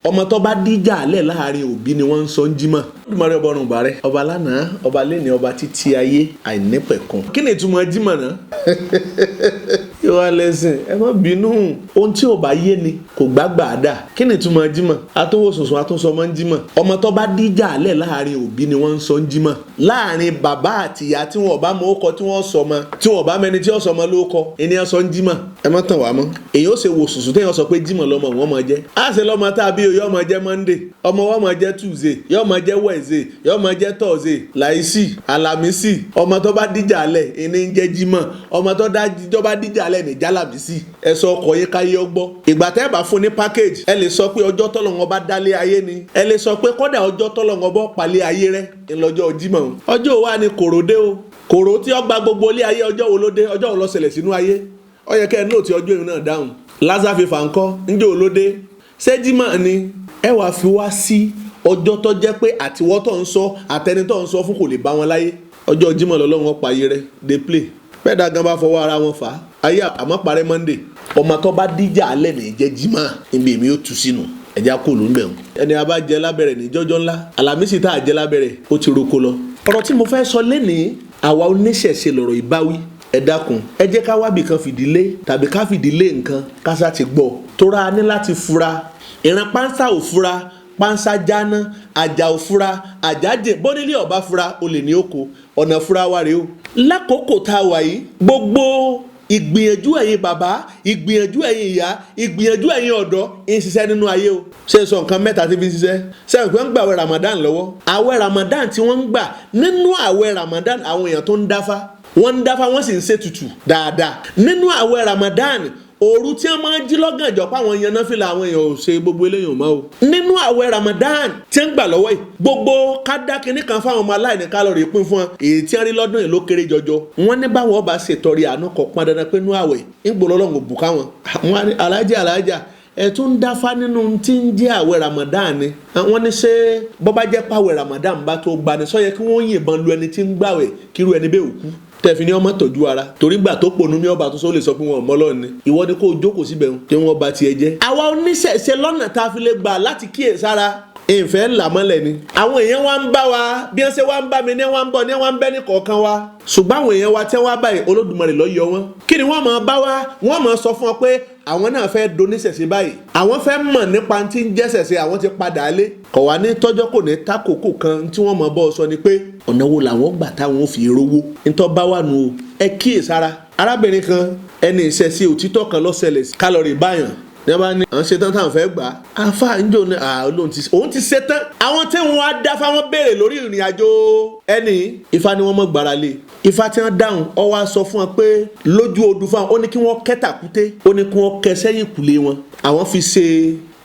ọmọ tó bá díjà alẹ́ láàrin òbí ni wọ́n ń sọ ń jímọ̀. Olùmọ̀rẹ́ ọba ọ̀run bàrẹ́ ọba lánàá ọba lẹ́ni ọba títí ayé àìnípẹ̀kun. Kí ni ìtumọ̀ jímọ̀ náà? Yóò lẹ́sìn ẹ má bínú ohun tí ò bá yé ni kò gbàgbà dà. Kí ni ìtumọ̀ jímọ̀? Atúnwò sùnsùn àtúnsọ mọ́ ń jímọ̀. Ọmọ tó bá díjà alẹ́ láàrin òbí ni wọ́n ń sọ ń jímọ̀. Láàrin bàbá àti ìyá tí wọn bá mọ ókọ tí wọ́n sọ mọ́ tí wọn bá mẹni tí wọ́n sọ mọ́ lóko ènìyàn sọ ń jímọ̀. Ẹ má tàn wá mọ́. Èyí ó ṣe wò sùnsùn téèyàn sọ pé jímọ̀ lọ́mọ wọn mọ̀ jẹ́. Á ṣe lọ́mọ tá a bí yóò máa jẹ́ Monday, ọmọ wa máa jẹ́ Tuesday, yóò máa jẹ́ Wednesday, yóò máa jẹ́ Thursday, láìsí Àlàmísì. Ọmọ tó bá díjà alẹ́ ìní ń jẹ́ jímọ̀. Ọmọ tó bá díjà alẹ́ ní jálàbísì. Ẹ sọ ọkọ̀ yín káyé ọgbọ́. Ìgbà tẹ́ bá fún ní package ẹ lè sọ pé ọjọ́ tọ́lọ́run bá dálé ayé ni. Ẹ lè sọ pé kódà ọjọ́ tọ́lọ́run bá palẹ̀ ayé rẹ ńlọ́jọ́ jímọ̀. Ọjọ́ wa ni kòròdé o. Kòrò tí ó gba gbogbo ilé ayé ọjọ́ wo ló dé? Ọjọ́ wo ló ṣẹlẹ̀ sínú ayé? Ó yẹ kẹ́ ẹ nóòtì ọjọ́ ìrìn náà dáhùn. Lázà fífa ńkọ́ ńjẹ́ olóde. Ṣé jímọ̀ ni? Ẹ wàá fi wá sí ọjọ́ tó jẹ́ pé àtiwọ́ tó ń sọ àtẹni tó ń sọ fún kò lè bá wọn láyé. Ọjọ́ jímọ̀ lọ́lọ́run pa ayé rẹ̀ dey play. Bẹ́ẹ̀ dá gan bá fọwọ́ ara wọn fà á. Ayé àmọ́ parẹ́ Monday. Ọmọ tó bá díjà alẹ́ ní jẹ́ jímọ̀ níbi èmi ó tu sínú. Ẹja kò ló ń bẹ̀rù. Ẹni a bá jẹ lábẹ́rẹ̀ ní jọ́jọ́ ńlá. Àlàmísì tá a jẹ lábẹ́rẹ̀ ó ti roko lọ. Ọ̀rọ̀ tí mo fẹ́ sọ lénìí àwa oníṣẹ̀ṣe lọ̀rọ̀ ìbáwí. Ẹ dákun ẹ jẹ́ ká wábì kan fìdílé tàbí ká fìdílé nǹkan ká sá ti gbọ́. Tóra ní láti fura. Ìran pánsá ò fura, pánsá jáná, àjà ò fura, àjájẹ bónílé ọba fura olè ní oko ọ̀nà fura wa rèé o. Lákòókò tá a wà yìí gbogbo ìgbìyànjú ẹ̀yin bàbá ìgbìyànjú ẹ̀yin ìyá ìgbìyànjú ẹ̀yin ọ̀dọ́ ń ṣiṣẹ́ nínú ayé o. Ṣé sọ nǹkan mẹ́ta tí fi ń ṣiṣẹ́? Sẹ́yìn pé ń gbà àwẹ̀ Ramadan lọ́wọ́. Àwẹ̀ Ramadan tí wọ́n ń gbà nínú àwẹ̀ Ramadan àwọn èèyàn tó ń dáfá wọ́n ń dáfá wọ́n sì ń ṣètùtù dáadáa. Nínú àwẹ̀ Ramadan òru tí wọ́n máa ń jí lọ́gànjọ́ pa àwọn èèyàn náà fìlà àwọn èèyàn ò ṣe gbogbo eléyìí mọ́ o. Nínú àwẹ̀ Ramadan tí ń gbà lọ́wọ́ yìí gbogbo kádà kínní kan fáwọn ọmọ aláìní kálọ̀rì pín fún wọn èyí tí wọ́n rí lọ́dún yìí ló kéré jọjọ. Wọ́n ní báwọn ọba ṣètọrẹ àánú kọ̀ pọn dandan pé nú àwẹ̀ ń gbọ́ lọ́lọ́run bù káwọn. Wọ́n ní alájà ẹ tún ń dáfá nínú tí ń jẹ́ àwẹ̀ Ramadan ni. Wọ́n ní ṣé bọ́bá jẹ́ pàwẹ̀ Ramadan bá tó gbani sọ yẹ kí wọ́n yìnbọn lu ẹni tí ń gbàwẹ̀ kírú ẹni bẹ́ẹ̀ òkú tẹ̀fí ni ọmọ tọ́jú ara torí gbà tó pònú mi ọba tó sọ lè sọ pé wọn ò mọ́ lọ́ọ̀ni ìwọ ni kó o jókòó síbẹ̀ wọn kí wọ́n bá tiẹ̀ jẹ́. Àwa oníṣẹ̀ṣe lọ́nà tá a fi lè gbà láti kíyèsára ìfẹ́ làmọ́lẹ̀ ni. Àwọn èèyàn wa ń bá wa bí wọ́n ṣe wá ń bá mi ní wọ́n ń bọ̀ ní wọ́n ń bẹ́ ní kọ̀ọ̀kan wa ṣùgbọ́n àwọn èèyàn wa tí wọ́n wá báyìí Olódùmarè ló yọ wọn. Kí ni wọ́n máa bá wa? Wọ́n máa sọ fún ọ pé àwọn náà fẹ́ doníṣẹ̀ṣe báyìí àwọn fẹ́ mọ̀ nípa tí ń jẹ́ṣẹ̀ṣe àwọn ti padà lé kọ̀ wá ní tọ́jọ́ kò ní tákòókò kan tí wọ́n máa bọ́ ọ sọ ni pé ọ̀nà wo làwọn gbà táwọn fi rówó nítọ́ bá wà nù o. Ẹ kíyèsára arábìnrin kan ẹni ìṣẹ̀ṣe òtítọ́ kan ló ṣẹlẹ̀ kálọ̀rì báyàn ní wọ́n bá ní àwọn ṣetán táwọn fẹ́ gbà á àfa ìjọ ní òun ti ṣetán. Àwọn tí wọ́n á dá fáwọn béèrè lórí ìrìn àjò ẹni Ifá ni wọ́n mọ̀ gbára lé. Ifá tí wọ́n dáhùn ó wá sọ fún wọn pé lójú odù fáwọn ó ní kí wọ́n kẹ́ tàkúté ó ní kí wọ́n kẹ́ sẹ́yìn kùlé wọn. Àwọn fi ṣe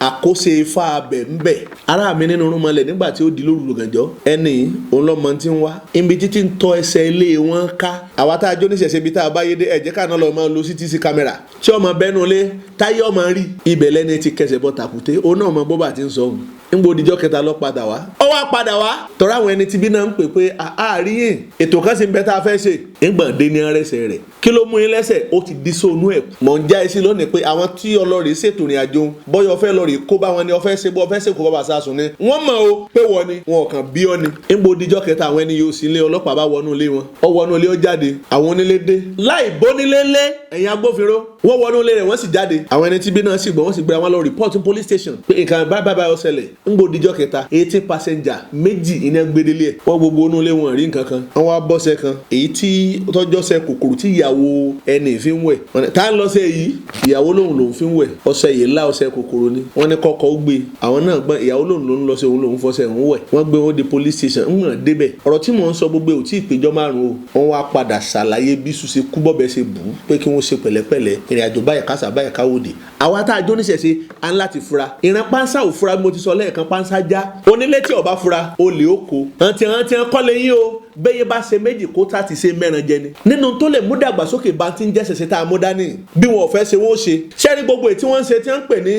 àkóso Ifá abẹ ńbẹ. Ará mi nínú rúmọlẹ̀ nígbà tí ó di lóru lògànjọ́ ẹni òun lọ́mọ tí ń wá ibi títí ń tọ́ ẹsẹ̀ ilé wọn ká. Àwa tá a jó níṣẹ̀ṣe ibi tá a bá yé dé ẹ̀jẹ̀ káná lọ́ọ́ máa lo CCTV kámẹ́rà tí ọmọ bẹ́nu lé táyé ọmọ rí ibẹ̀ lẹ́ni ti kẹsẹ̀ bọ́ tàkúté òun náà mọ bóbá ti ń sọ òun. Nígbà òdìjọ́ kẹta lọ padà wá. Ó wá padà wá tọ́ra àwọn ẹni tí bí náà ń pè pé àárín ètò kan sì ń bẹ tá a fẹ́ ṣe. Nígbà dé ní arẹ́sẹ̀ rẹ̀ kí ló mú yín lẹ́sẹ̀ ó ti di sóònù ẹ̀. Mọ̀ ń já ẹ sí lónìí pé àwọn tí ọlọ́rìí ṣètò ìrìn àjò bọ́yọ̀ fẹ́ lọ́ọ̀rì kó bá wọn ni ọfẹ́ ṣe bọ́ ọfẹ́ ṣe kó bàbá sásùn ni. Wọ́n mọ̀ o pé wọ́n ni wọn kàn bí ọ ni. Nígbà òdìjọ́ kẹta àwọn ẹni yóò sí ilé ọlọ́pàá bá wọnú ilé wọn. Ó wọnú ilé ó jáde àwọn onílé dé. Láì bónílé lé ẹ̀yin agbófinró wọ́n wọnú ilé rẹ̀ wọ́n sì jáde. Àwọn ẹni tí bí náà sì gbọ́ wọ́n sì gbé àwọn lọ report police station pé nǹkan báyìí ó ṣẹlẹ̀. Nígbà òdìjọ́ kẹta 18 passenger méjì iná gbedele ẹ̀ wọ́n gbogbo inú ilé wọn rí nǹkan kan. Wọ́n wá bọ́sẹ̀ kan èyí tí tọ́jọ́sẹ̀ kòkòrò tí ìyàwó ẹni fi ń wẹ̀. Tá ń lọ sí èyí ìyàwó lòun fi ń wẹ̀ ọṣẹ yìí ńlá ọṣẹ kòkòrò ni. Wọ́n ní kọ́kọ́ ó gbé àwọn náà gbọ́n ìyàwó lòun lọ sí òun lòun fọṣẹ òun wẹ̀. Wọ́n gbé wọn dé police station ń hàn débẹ̀. Ọ̀rọ̀ tí mò ń sọ gbogbo ò tí ì péjọ márùn-ún o. Wọ́n wá padà ṣàlàyé bí sùn ṣe kú bọ́bẹ̀ ṣe bù ú pé kí wọ́n ṣe pẹ̀lẹ́pẹ̀lẹ́ ìrìn àjò báyìí kásà báyìí káwòdì. Àwa tá a jó níṣẹ̀ṣe à ń láti fura. Ìran pánsá ò fura bí mo ti sọ lẹ́ẹ̀kan pánsá já. Onílé tí ọba fura olè ó kó. Àǹtí kọ́lé yín o bẹ́yẹ bá ṣe méjì kó tá ti ṣe mẹ́ran jẹ ni. Nínú tó lè mú dàgbàsókè bá ti ń jẹ́ ṣẹ̀ṣẹ̀ tá a mú dání bí wọn ò fẹ́ ṣe wọ́n ṣe. Ṣẹ́rí gbogbo èyí tí wọ́n ń ṣe tí wọ́n ń pè ní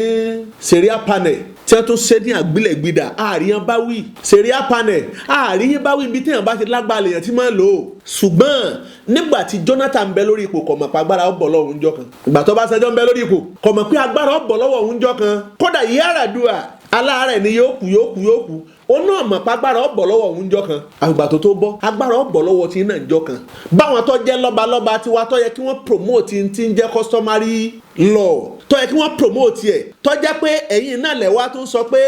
serial panel tí wọ́n tún ṣe ní àgbélẹ̀gbìdà àríyàn bá wí serial panel àríyàn bá wí ibi tí èèyàn bá ti lágbára lèèyàn tí máa ń lò ó. Ṣùgbọ́n nígbà tí Jonathan ń bẹ lórí ipò kò mọ̀ pé agbára ó bọ̀ lọ́wọ́ oúnjọ́ kan. Ìgbà tó bá ṣẹjọ́ ń bẹ lórí ipò kò mọ̀ pé agbára ó bọ̀ lọ́wọ́ oúnjọ́ kan. Kódà Yar'Adua aláàárẹ̀ ni yóò kú ó náà mọ̀ pé agbára ọ̀bọ̀ lọ́wọ́ òun jọ kan àgbà tó bọ́ agbára ọ̀bọ̀ lọ́wọ́ tí náà jọ kan báwọn tó jẹ́ lọ́balọ́ba tiwa tó yẹ kí wọ́n promote ti ń jẹ́ customary law tó yẹ kí wọ́n promote ẹ̀ tó jẹ́ pé ẹ̀yin náà lẹ́wà tó ń sọ pé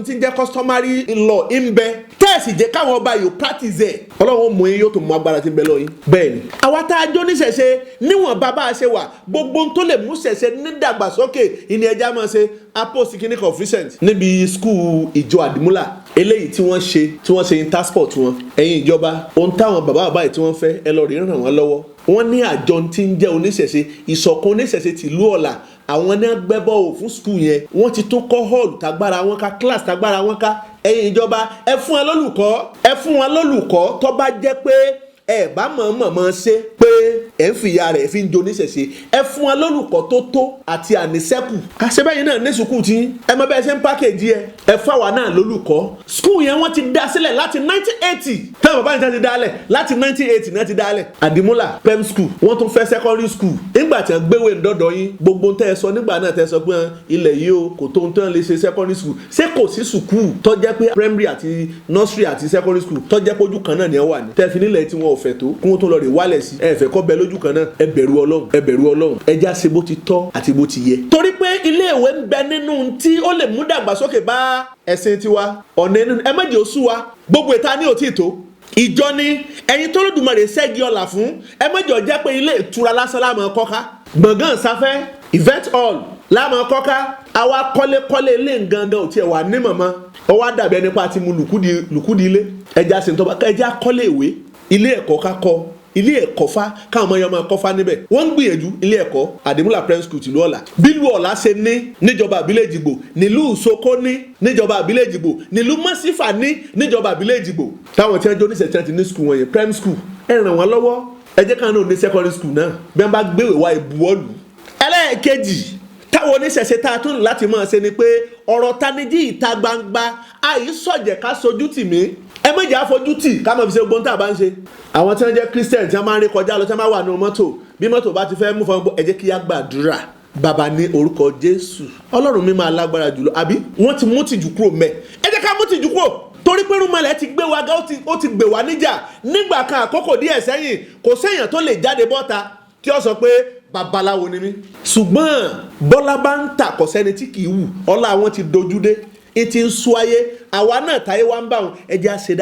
ti ń jẹ́ customary law ń bẹ tẹ́ẹ̀sì jẹ́ káwọn ọba yóò practice ẹ̀ ọlọ́run mú yín yóò tó mú agbára tí ń bẹ lọ́yìn bẹ́ẹ̀ ni àwa tá a jó níṣẹ̀ṣe níwọ̀n bàbá a ṣe wà gbogbo tó lè mú ṣẹ̀ṣe nídàgbàsókè ìní ẹja máa ṣe apost clinic of recent níbi school ìjọ àdìmúlà eléyìí tí wọ́n ṣe intersport wọn ẹ̀yin ìjọba ohun táwọn bàbá yìí tí wọ́n fẹ́ ẹ lọ rí ràn wọ́n lọ́wọ́ wọ́n ní àjọ tí ń jẹ́ oníṣẹ̀ṣe ìṣọ̀kan oníṣẹ̀ṣe tìlú ọ̀la àwọn ní gbẹ́bọ̀ ò fún skul yẹn wọ́n ti tún kọ́ hall tágbára wọn ká class tágbára wọn ká ẹ̀yin ìjọba ẹ fún wọn lólùkọ́ tó bá jẹ́ pé ẹ bá mọ̀ọ́mọ̀ ṣe pé ẹ ń fìyà rẹ̀ fi ń jo níṣẹ̀ṣe ẹ fún wọn lólùkọ́ tó tó àti àníṣẹ́kù àṣebẹ́yìn náà ní sùkúù tí ẹ mọ bẹ́ẹ̀ ṣe ń pákéjì ẹ fáwa náà lólùkọ́ skul yẹn wọ́n ti dá sílẹ̀ láti 1980 táwọn bàbá yìí ti dálẹ̀ láti 1980 náà ti dálẹ̀ àdìmúlà prem school wọ́n tún fẹ́ secondary school nígbà tí wọ́n gbéwèé ńdọ́dọ̀ yín gbogbo tẹ́ ẹ sọ nígbà náà tẹ́ ẹ sọ pé ilẹ̀ yìí o kò tó ń tán lè ṣe secondary school ṣé kò sí sùkúù tó jẹ́ pé primary àti nursery àti secondary school tó jẹ́ pé ojú kan náà ni ẹ wà ní tẹ́ fi nílẹ̀ tí wọ́n ò fẹ́ tó kí wọ́n tó lọ rè wálẹ̀ sí ẹ fẹ́ kọ́ bẹ lójú kan náà ẹ bẹ̀rù ọlọ́run ẹ já ṣe bó ti tọ́ àti bó ti yẹ. torí pé ilé ìwé ń bẹ nínú tí ó lè mú dàgbàsókè bá ẹ̀sìn tiwa ọ̀nà nínú ẹ má jẹ́ ó sú wa gbogbo ìta ní òtí tó ìjọ ni ẹ̀yin tó lódùmarè ṣẹ́gi ọ̀là fún ẹ má jẹ́ ó jẹ́ pé ilé ìtura lásán láàmú kọ́ká gbọ̀ngàn sáfẹ́ event hall láàmú kọ́ká àwa kọ́lé ilé gangan ò tiẹ̀ wà ní mọ̀mọ́ ọwọ́ àdàbí ẹni pa ti mu lùkúdi ilé ẹja sì ń tọ́ ẹja kọ́lé ìwé ilé ẹ̀kọ́ kakọ ilé ẹ̀kọ́ fa káwọn ọmọ yẹn máa kọ́ fa níbẹ̀ wọ́n ń gbìyànjú ilé ẹ̀kọ́ àdìmúlà prep school tìlú ọ̀la bílù ọ̀la ṣe ní níjọba àbílẹ̀ èjìgbò nílùú Soko ní níjọba àbílẹ̀ èjìgbò nílùú Mọ́sífà ní níjọba àbílẹ̀ èjìgbò táwọn tí wọ́n jó níṣẹ́ tí wọ́n ti ní school wọn yẹn prep school ẹ ràn wọ́n lọ́wọ́ ẹ jẹ́ káwọn náà ní secondary school náà bí wọ́n bá gbéwèé wá ìbuwọ́lù. ẹlẹ́ẹ̀kejì táwọn oníṣẹ̀ṣe tá a tún láti máa ṣe ni pé ọ̀rọ̀ tanijí ìta gbangba àìsọ̀jẹ̀ ká sojú tì mí ẹ méjì àfojú tì ká mọ̀ fi ṣe gbóntà bá ń ṣe àwọn tí wọ́n jẹ́ Christian tí wọ́n máa ń rí kọjá lọ tí wọ́n máa wà nínú mọ́tò bí mọ́tò bá ti fẹ́ mú fún ẹ jẹ́ kí á gbàdúrà bàbá ní orúkọ Jésù Ọlọ́run mi máa lágbára jùlọ àbí wọ́n ti mú tìjú kúrò mẹ́ ẹ jẹ́ ká mú tìjú kúrò torí pé rúmọlẹ̀ ti gbé wa ga ó ti gbé wa níjà nígbà kan àkókò díẹ̀ sẹ́yìn kò séèyàn tó lè jáde bọ́ta tí ó sọ pé babaláwo ni mí ṣùgbọ́n bọ́lá bá ń tà kọ́sẹ́ni tí kì í wù ọlá àwọn ti dojú dé ìtì ń sú ayé àwa náà táyé wá ń bá wọn ẹjẹ́ á ṣe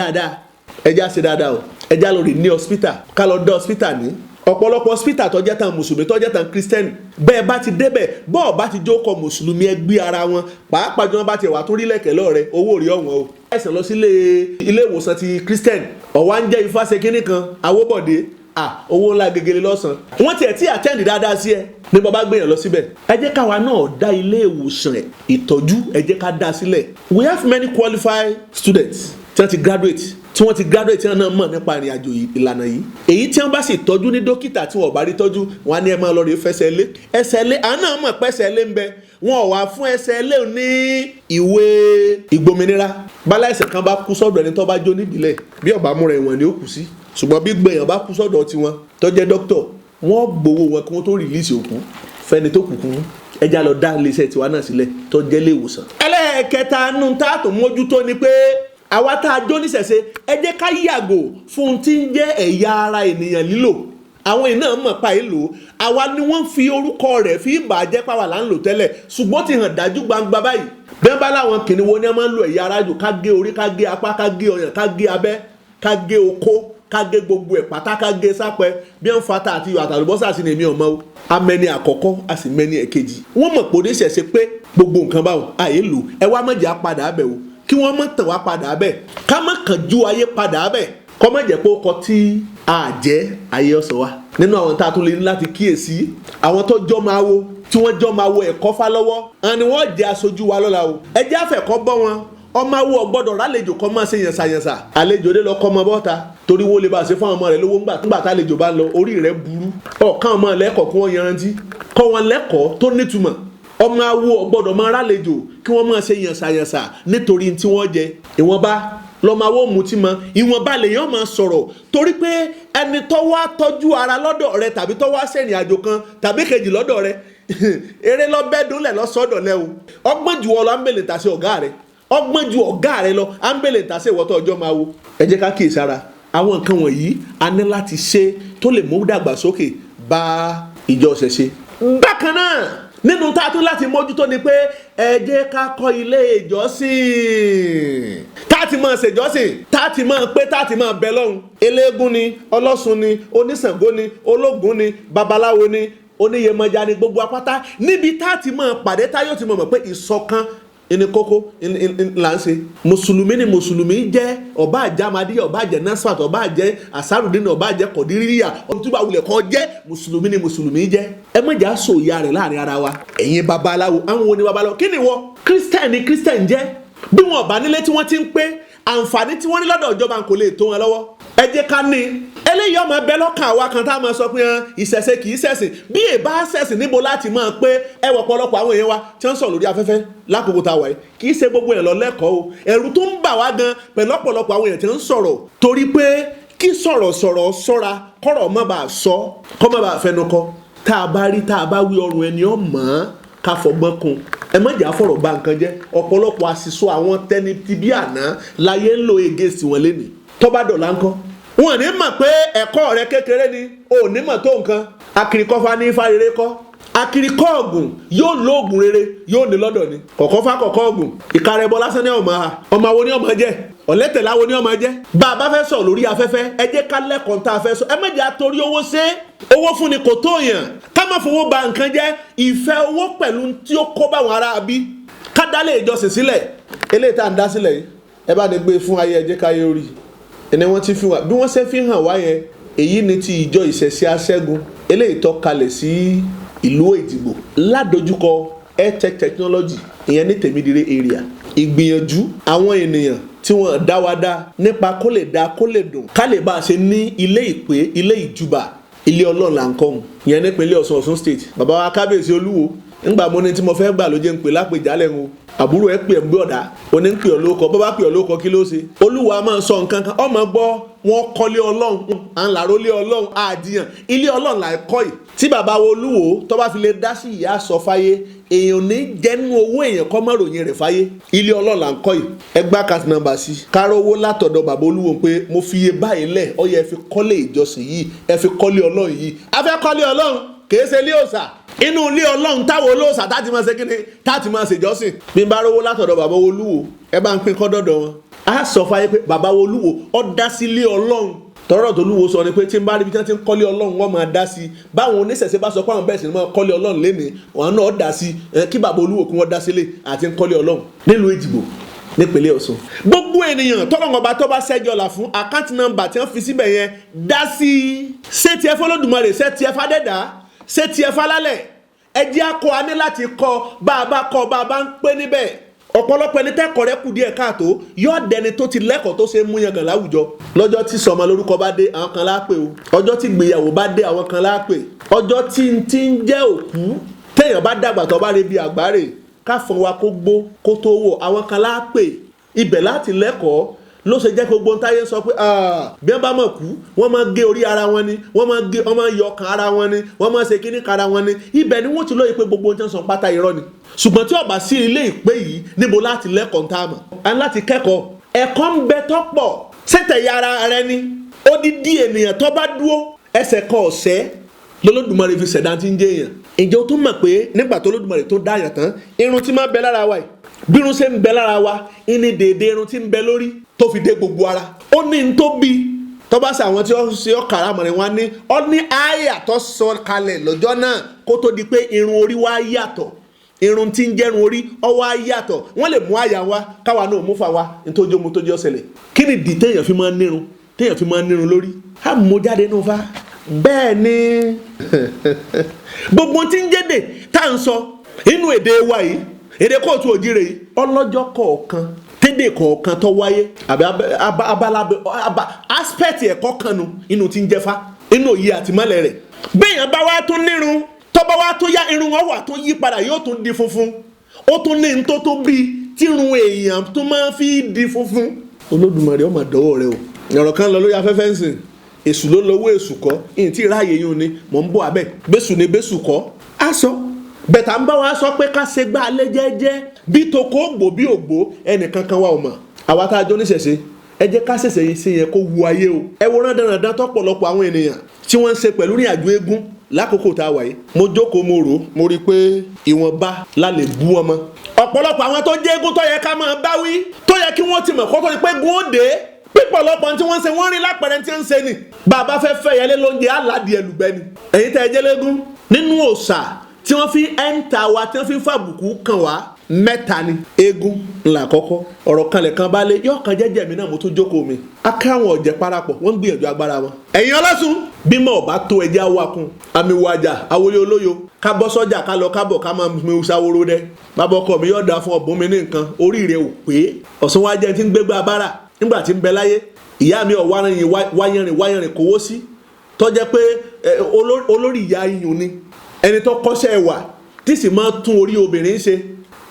dáadáa o ẹjẹ́ á lọ rí ní hospital ká lọ dé hospital ní ọ̀pọ̀lọpọ̀ hospital tó jẹ́ tàn mùsùlùmí tó jẹ́ tàn kírísítẹ́nì bẹ́ẹ̀ bá ti débẹ̀ bọ́ọ̀ bá ti jókòó mùsùlùmí ẹgbẹ́ ara wọn pàápàá jọ bá ti wà tó rí lẹ̀kẹ̀ lọ́rẹ̀ owó rí ọ̀wọ́n o ẹ̀sìn lọ sí ilé ìwòsàn ti kírísítẹ́nì ọ̀wá ń jẹ́ ifá ṣe kínní kan awóbọ̀dé owó ńlá gegele lọ́sàn wọ́n tiẹ̀ tí àtẹ́ǹdì dáadáa sí ẹ ní bàbá gbéyàn lọ síbẹ̀ ẹ jẹ́ káwa náà dá ilé ìwòsàn ìtọ́jú ẹ jẹ́ ká dá sílẹ̀ we have many qualified students tí wọ́n ti graduate tí wọ́n náà mọ̀ nípa ìrìn àjò ìlànà yìí èyí tí wọ́n bá sì tọ́jú ní dókítà tí wọ́n bá rí tọ́jú wọn á ní ẹ máa lọ rí fẹsẹ̀ lé ẹsẹ̀ lé àwọn náà mọ̀ pẹ́sẹ̀ lé ń bẹ wọn ò wá fún ẹsẹ̀ lé ní ìwé ìgbòmìnira bálá ẹsẹ̀ kan bá kú sọ́dọ̀ ẹni tó bá jó nídìílẹ̀ bí ọ̀bá múra ẹ̀wọ̀n ni ó kù sí ṣùgbọ́n bí gbẹ̀yàn bá kú sọ́dọ̀ tiwọn tó jẹ́ dókítọ̀ wọ́n gbowó wọn kí wọ́n tó rìlíìsì òkú fẹ́ni tó kùkú ẹja lọ dá iléeṣẹ́ tiwa náà sílẹ̀ tó jẹ́ ilé ìwòsàn. ẹlẹ́ẹ̀kẹta nù tá a tó mójútó ni pé àwa tá a jó níṣẹ̀ṣe ẹ jẹ́ ká yàgò fún tí ń jẹ́ ẹ̀yà ara ènìyàn lílò àwọn iná mọ̀ pa èlò àwa ni wọ́n fi orúkọ rẹ̀ fi ìbàjẹ́ pàwà là ń lò tẹ́lẹ̀ ṣùgbọ́n ti hàn dájú gbangba báyìí bẹ́ẹ̀ bá láwọn kìnìún wo ni wọ́n máa ń lo ẹ̀yà ara jù ká gé orí ká gé apá ká gé ọyàn ká gé abẹ́ ká gé okó ká gé gbogbo ẹ̀ pátá ká gé sápẹ́ bí wọ́n fata àti àtàlùbọ́sà sí ni èmi ọmọ o amẹni àkọ́kọ́ a sì mẹni ẹ̀kejì wọ́n mọ̀ pé oníṣẹ̀ṣe pé gbogbo nǹkan báwọn àyè lò ẹ wá mọ̀jẹ̀ apàdà abẹ̀ o kí wọ́n mọ̀ tàn wá padà abẹ̀ ká mọ̀ kàn ju ayé padà abẹ̀ kọ́ mọ̀ jẹ́ pé ó kọ tí a jẹ́ ayé ọ̀sán wa nínú àwọn tá a tún lè ní láti kíyèsí àwọn tó jọ́ máa wo tí wọ́n jọ́ máa wo ẹ̀kọ́ fá lọ́wọ́ àwọn ni wọ́n jẹ́ aṣojú wa lọ́la o ẹ jẹ́ àfẹ́kọ́ bọ́ wọn ọmọ awo ọgbọ́dọ̀ rálejò kọ́ máa ṣe yànsàyànsà àlejò dé lọ kọ́ ọmọ bọ́ta torí wo lè bá ṣe fún ọmọ rẹ̀ lówó ńgbà tá àlejò bá ń lọ orí rẹ̀ burú ọ̀kan ọmọ lẹ́kọ̀ọ́ kí wọ́n yanrantí kọ́ wọn lẹ́kọ̀ọ́ tó nítumọ̀ ọmọ awo ọgbọ́dọ̀ máa rálejò kí wọ́n máa ṣe yànsàyànsà nítorí tí wọ́n jẹ ìwọ̀nba lọ́mọ awo mutí mọ ìwọ̀nba lèèyàn máa sọ̀rọ̀ torí pé ẹni tó wá tọ́jú ara lọ́dọ̀ rẹ tàbí tó wá ṣèrìn àjò kan tàbí kejì lọ́dọ̀ rẹ eré lọ́bẹ̀dúnlẹ̀ lọ́sọ̀dọ̀lẹ́ o ọgbọ́n ju ọ lọ ámbèlè tà sí ọ̀gá rẹ ọgbọ́n ju ọ̀gá rẹ lọ ámbèlè tà sí ìwọ́tọ̀ ọjọ́ máa wo. ẹ jẹ́ ká kíyèsára àwọn nǹkan wọ̀nyí a ní láti ṣe tó lè mú dàgbàsókè bá ìjọ ṣẹṣe. bákan náà nínú tá a tún láti mójútó ni pé ẹ jẹ́ ká kọ́ ilé ìjọsìn tá a ti máa ṣèjọsìn tá a ti máa pé tá a ti máa bẹ lọ́hùn. eléégún ni ọlọ́sùn ni oníṣàngó ni ológun ni babaláwo ni oníyèmọ̀já ni gbogbo apáta níbi tá a ti máa pàdé tá yóò ti mọ̀ pé ìṣọ̀kan ìní kókó là ń ṣe. mùsùlùmí ni mùsùlùmí jẹ́ ọba àjẹ́ amadíyà ọba àjẹ́ nasfat ọba àjẹ́ asarudin ọba àjẹ́ kọ̀díríyà ọtúbà wulẹ̀ kan jẹ́ mùsùlùmí ni mùsùlùmí jẹ́. ẹ má jà sọ ìyá rẹ̀ láàrin ara wa. ẹ̀yin babaláwo àwọn wo ni babaláwo kí ni wọ́n kírísítẹ̀n ni kírísítẹ̀n jẹ́ bí wọn ọba nílé tí wọ́n ti ń pé àǹfààní tí wọ́n ní lọ́dọ̀ ìjọba kò lè tó wọn lọ́wọ́. ẹ jẹ́ ká ní eléyìí ọmọ ẹbẹ lọ́kàn àwa kan tá a máa sọ pé ìṣẹ̀ṣe kì í ṣẹ̀sìn bí èbá ṣẹ̀sìn níbo láti máa pé ẹ wọ̀ pọ̀lọpọ̀ àwọn èèyàn wa tí wọ́n ń sọ lórí afẹ́fẹ́ lákòókò tá a wà yìí kì í ṣe gbogbo ẹ̀ lọ lẹ́kọ̀ọ́ o ẹ̀rù tó ń bà wá gan pẹ̀lú ọ̀pọ̀lọpọ̀ àwọn èèyàn tí wọ́n ń sọ̀rọ̀ torí pé kí sọ̀rọ̀sọ̀rọ̀ ṣọ́ra kọ́rọ̀ má bàa sọ kọ́ má bàa fẹnu kọ tá a bá rí tá a bá wí ọrùn ẹni ọ̀ mọ́ ká fọgbọ́n kun ẹ má jà fọ̀rọ̀ bà nǹkan jẹ́ ọ̀pọ̀lọpọ̀ àṣìṣọ àwọn tẹni ti bí àná láyé ń lo against wọn lẹ́nìí tọ́ba dọ̀là ńkọ́ wọn ní mọ̀ pé ẹ̀kọ́ rẹ kékeré ni ò ní mọ̀ tó nǹkan akirikọ́fà ní ifá rere kọ́ akirikọ́ ọ̀gùn yóò lo oògùn rere yóò ní lọ́dọ̀ ni kọ̀kọ́fà kọ̀kọ́ ọ̀gùn ìkarẹ̀bọ lásán ní ọmọ ha ọmọ wo ni ọmọ jẹ́ ọ̀lẹ́tẹ̀láwo ni ọmọ jẹ́ bá a bá fẹ́ sọ lórí afẹ́fẹ́ ẹ jẹ́ ká lẹ́kọ̀ọ́ tá a fẹ́ sọ ẹ má jẹ́ àtorí owó ṣe owó fún ni kò tó yàn ká má fowó ba nǹkan jẹ́ ìfẹ́ owó pẹ̀lú tí ó kó báwọn ará bí ká dálé ìjọsìn sílẹ̀ eléyìí tá à ń dá sílẹ̀ yìí ẹ bá ní gbé fún ayé ẹ jẹ́ káyé orí ẹni wọ́n ti fi wá bí wọ́n ṣe fi hàn wá yẹn èyí ni ti ìjọ ìṣẹ̀ṣe aṣẹ́gun eléyìí tó kalẹ̀ sí ìlú Èjìgbò ládojúkọ airtech technology ìyẹn ní Tèmídire area ìgbìyànjú àwọn ènìyàn tí wọ́n dá wa dá nípa kó lè dá kó lè dùn ká lè bá a ṣe ní ilé ìpè ilé ìjùbà ilé Ọlọ́run là ń kọ́ ọ́n ìyẹn nípínlẹ̀ Ọ̀ṣun state bàbá wa kábíyèsí Olúwo ńgbà mo ní tí mo fẹ́ gbà ló jẹ́ ń pè lápèjálẹ̀ ń o àbúrò ẹ pè ń gbé ọ̀dà oní ń pè ọ́ lóko bọ́ bá pè ọ́ lóko kí ló ṣe Olúwa máa ń sọ nǹkan kan ọmọ gbọ́ wọn kọ́lé Ọlọ́run à ń làró lé Ọlọ́run àdìyàn ilé Ọlọ́run là ń kọ́ yìí tí bàbá wo Olúwo tó bá fi lè dá sí ìyá sọ fáyé èèyàn ní jẹ́nu owó èèyàn kọ́ mọ́ ròyìn rẹ̀ fáyé ilé Ọlọ́run là ń kọ́ yìí ẹgbẹ́ àkáǹtì nọ́mbà sí káró owó látọ̀dọ̀ bàbá Olúwo pé mo fi iye báyìí lẹ̀ ó yẹ ẹ fi kọ́lé ìjọsìn yìí ẹ fi kọ́lé Ọlọ́run yìí a fẹ́ kọ́lé Ọlọ́run kìí ṣe ilé òòṣà inú ilé Ọlọ́run táwọn olóòṣà táti máa ṣe kíni táti máa ṣèjọ́sìn bí n bá rówó látọ̀dọ̀ bàbá Olúwo ẹ bá ń pín kọ́ dọ̀dọ̀ wọn a sọ fáyé pé bàbá Olúwo ó dá sí ilé Ọlọ́run tọ́rọ̀ tó Olúwo sọ ni pé tí n bá rí bí tí wọ́n ti ń kọ́lé Ọlọ́run wọ́n máa dá sí báwọn oníṣẹ̀ṣe bá sọ pé àwọn bẹ́ẹ̀ sì ni wọ́n kọ́lé Ọlọ́run lénìí wọn náà dá sí kí bàbá Olúwo kí wọ́n dá sílé àti ń kọ́lé Ọlọ́run nílùú Èjìgbò nípínlẹ̀ Ọ̀ṣun gbogbo ènìyàn tọ́lọ́ngọba tó bá ṣẹ́jọ́ là fún àkáǹtì nọ́mbà tí wọ́n fi síbẹ̀ yẹn dá sí ṣé tiẹ̀ fọlọ́dùmarè ṣé tiẹ̀ fàdẹ́dà ṣé tiẹ̀ falálẹ̀ ẹ jẹ́ akọ aní láti kọ bá a bá kọ bá a bá ń pé níbẹ̀ ọ̀pọ̀lọpọ̀ ẹni tẹ́kọ̀ọ́ rẹ kù díẹ̀ káàtó yóò dẹni tó ti lẹ́kọ̀ọ́ tó ṣe mú yangàn láwùjọ lọ́jọ́ tí sọmọ lórúkọ bá dé àwọn kan láàpè o ọjọ́ tí gbéyàwó bá dé àwọn kan láàpè ọjọ́ tí n ti ń jẹ́ òkú téèyàn bá dàgbà tó bá rí bí àgbáre káfọn wa kó gbó kó tó wọ̀ àwọn kan láàpè ibẹ̀ láti lẹ́kọ̀ọ́ ló ṣe jẹ́ gbogbo táyé sọ pé bí wọ́n bá mọ̀ kú wọ́n máa gé orí ara wọn ni wọ́n máa yọ ọkàn ara wọn ni wọ́n máa ṣe kíní kan ara wọn ni ibẹ̀ ni wọ́n ti lóye pé gbogbo ohun tí wọ́n sọ pátá irọ́ ni ṣùgbọ́n tí ó bá sí ilé ìpè yìí níbo láti lẹ́kọ̀ọ́ tá a mọ̀ a ní láti kẹ́kọ̀ọ́ ẹ̀kọ́ ń bẹ tọ́pọ̀ ṣètẹ̀yà ara rẹ ni odidi ènìyàn tó bá dúró ẹsẹ̀ kan ọ̀sẹ́ lọ́lọ́dúnmọ̀rẹ́ fi ṣẹ̀dá tí ń jẹ́ èèyàn ǹjẹ́ o tún mọ̀ pé nígbà tó lọ́dúnmọ̀rẹ́ tó dá àyàn tán irun tí máa bẹ lára wa yìí bí irun ṣe ń bẹ lára wa ìní dèédé irun tí ń bẹ lórí tó fi dé gbogbo ara ó ní n tó bí tọ́ba sí àwọn tí ó ṣe ọ́ kàràmọ̀rin wa ní ó ní àyà tó sọ kalẹ̀ lọ́jọ́ náà kó tó di pé irun orí wa yàtọ̀ irun tí ń jẹ́run orí ó wá yàtọ̀ wọ́n lè mú àyà wa káwa náà mú fa wa nítorí omi tó jẹ́ ọ̀sẹ̀lẹ̀ kí ni dì téèyàn fi máa ń nírun lórí á mú jáde nù fa bẹ́ẹ̀ ni gbogbo tí ń jẹ́dẹ̀ tá à ń sọ inú èdè wa yìí èdè kóòtù òjìrè yìí ọlọ́jọ́ kọ̀ọ̀kan tédè kọ̀ọ̀kan tó wáyé àbí abalabẹ aspect ẹ̀kọ́ kan nu inú tí ń jẹ́fá inú òye àtìmọ́lẹ̀ rẹ̀ béèyàn bá wá tún nírun tọ́ba wá tó yá irun wọn wà tó yí padà yóò tún di funfun ó tún ní tó tó bíi tírun èèyàn tó máa fi di funfun Olódùmarè ọmọ àdọ́wọ́ rẹ o ọ̀rọ̀ kan lọ lórí afẹ́fẹ́ ń sìn èṣù ló lọ́wọ́ èṣù kọ́ ìyìn tí ìráàyè yìí ni mò ń bọ̀ abẹ́ bẹ́sù ni bẹ́sù kọ́ aṣọ bẹ̀tà ń bá wa sọ pé ká ṣe gbá alẹ́ jẹ́jẹ́ bí toko gbò bí ògbó ẹnìkankan wa ò mọ̀ àwa tá a jọ níṣẹ̀ṣe ẹ jẹ́ ká ṣẹ̀ṣẹ̀ ṣe yẹn kó wu ayé o. ẹ wo rándanrandan tọ́pọ̀lọpọ̀ àwọn ènìyàn tí wọ́n ń ṣe pẹ̀lú ní àjò eégún lákòókò tá a wà yìí. mo jókòó mo rò mo rí i pé ìwọ̀nba la lè bú wọn mọ́. ọ̀pọ̀lọpọ̀ àwọn tó jẹ́ eégún tó yẹ ká máa báwí tó yẹ kí wọ́n ti mọ̀ kọ́tọ́ ni pé gún ó dé pípọ̀lọpọ̀ tí wọ́n ń ṣe wọ́n rí lápẹ̀rẹ̀ tí ń ṣe ni. bàbá fẹ́ fẹ́ yẹlé lóúnjẹ aládìí ẹlùgbẹ́ ni. ẹ̀yin tẹ́ ẹ jẹ́ légún nínú òòṣà tí wọ́n fi ẹ́ńtà wa tí wọ́n fi fàbùkù kàn wá mẹ́ta ni. eégún ńlá àkọ́kọ́ ọ̀rọ̀ kanlẹ̀ kan bá lé yóò kan jẹ́jẹ́ mi náà mo tún jókòó mi. akáwọn ọ̀jẹ̀ parapọ̀ wọ́n ń gbìyànjú agbára wọn. ẹ̀yin ọlọ́sùn bímọ ọba tó ẹjẹ́ awakun àmì wàjà awolé olóyo ká bọ́ sọ́jà ká lọ kábọ̀ ká máa mi ṣàwòrò dẹ. bàbá ọkọ mi yóò dáa fún ọ̀bùn mi ní nǹkan orí rẹ̀ ò pé ọ̀sán wa jẹ́ ti ń gbégbá abára nígbà tí ń bẹ láyé ìyá mi wáyẹ̀rìn kówó sí tọ́jẹ́ pé olórí ìyá iyùn ni ẹni tó kọ́ṣẹ́ wà tí sì máa tún orí obìnrin ṣe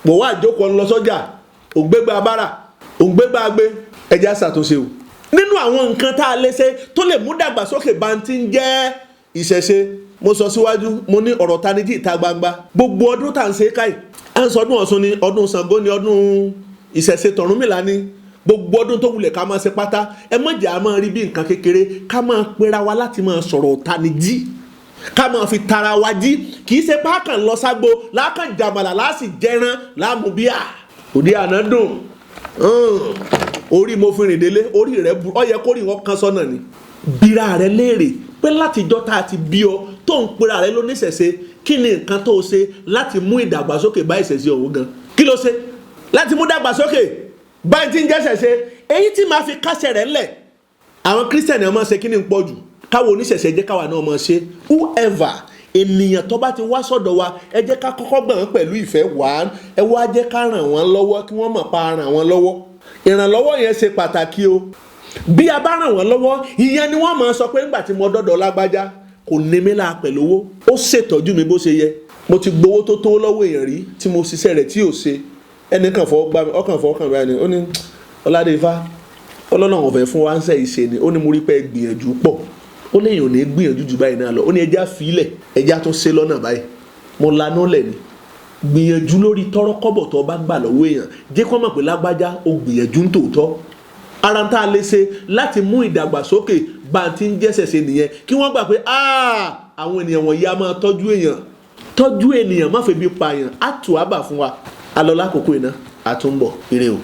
pò wá àjókòó lọ sọ́jà ògbégbá abára ògbégbá agbé ẹja ṣàtúnṣe o. nínú àwọn nǹkan tá a lè ṣe tó lè mú dàgbàsókè bá ti ń jẹ́ ìṣẹ̀ṣe mo sọ síwájú mo ní ọ̀rọ̀ tanijí ìta gbangba gbogbo ọdún tá à ń ṣe káì à ń sọ ọdún Ọ̀ṣun ni ọdún Ṣàngó ni ọdún ìṣẹ̀ṣe tọ̀rúnmìlà ni gbogbo ọdún tó wulẹ̀ ká máa ṣe pátá ẹ má jẹ́ a máa rí bí nǹkan kékeré ká máa pera wa láti máa sọ̀rọ̀ tanijí ká máa fi tara wa jí kì í ṣe pákàn lọ ságbo lákàn jàmàlà láàsì jẹran láàmú bíà òde àná dùn orí mo fi rìn délé orí rẹ bu ọ yẹ kó rí wọn kan sọ́nà ni bíra rẹ léèrè pé látijọ́ tá a ti bí ọ tó ń pera rẹ lóníṣẹ̀ṣe kí ni nǹkan tó ṣe láti mú ìdàgbàsókè bá ìṣẹ̀ṣe ọ̀hún gan kí ló ṣe láti mú ìdàgbàsókè báyìí tí ń jẹ́ ṣẹ̀ṣe èyí tí máa fi kásẹ̀ rẹ̀ lẹ̀ àwọn kírísítẹ̀nì ọmọ ṣe kí ni ń pọ̀ jù káwọn oníṣẹ̀ṣe jẹ́ káwa náà máa ṣe whoever ènìyàn tó bá ti wá sọ́dọ̀ wa ẹ jẹ́ ká kọ́kọ́ gbà wọ́n pẹ̀lú ìfẹ́ wá ẹ wá jẹ́ ká ràn wọ́n lọ́wọ́ kí wọ́n mọ̀ pa ràn wọ́n lọ́wọ́ ìrànlọ́wọ́ yẹn ṣe pàtàkì o bí a bá ràn wọ́n lọ́wọ́ ìyẹn ni wọ́n máa sọ pé nígbà tí mo dọ́dọ̀ lágbájá kò ní mi láà pẹ̀lú owó ó ṣètọ́jú mi bó ṣe yẹ mo ti gbowó tó tó lọ́wọ́ èèyàn rí tí mo ṣiṣẹ́ rẹ̀ tí ò ṣe ẹnìkan fọwọ́ gbá mi ọkàn fọwọ́ kàn báyìí ni ó ní ọládé ifá ọlọ́nà ọ̀fẹ́ fún wa ń sẹ́ ìṣe ni ó ní mo rí pé gbìyànjú pọ̀ ó léèyàn ò ní gbìyànjú jù báyìí náà lọ ó ní ẹja fílẹ̀ ẹja tó ṣe lọ́nà báyìí mo lanú lẹ̀ ni gbìyànjú lórí tọrọ kọ́bọ̀ tó bá gbà lọ́wọ́ èèyàn jẹ́ kó mọ̀ pé lágbájá ó gbìyànjú ń tòótọ́ ara tá a lè ṣe láti mú ìdàgbàsókè bá a ti ń jẹ́sẹ̀ ṣe nìyẹn kí wọ́n gbà pé àwọn ènìyàn wọ̀nyí a máa tọ́jú ènìyàn má fẹ́ bí pààyàn á tù á bà fún wa alọ́ lákòókò iná àtúnbọ̀ ire o.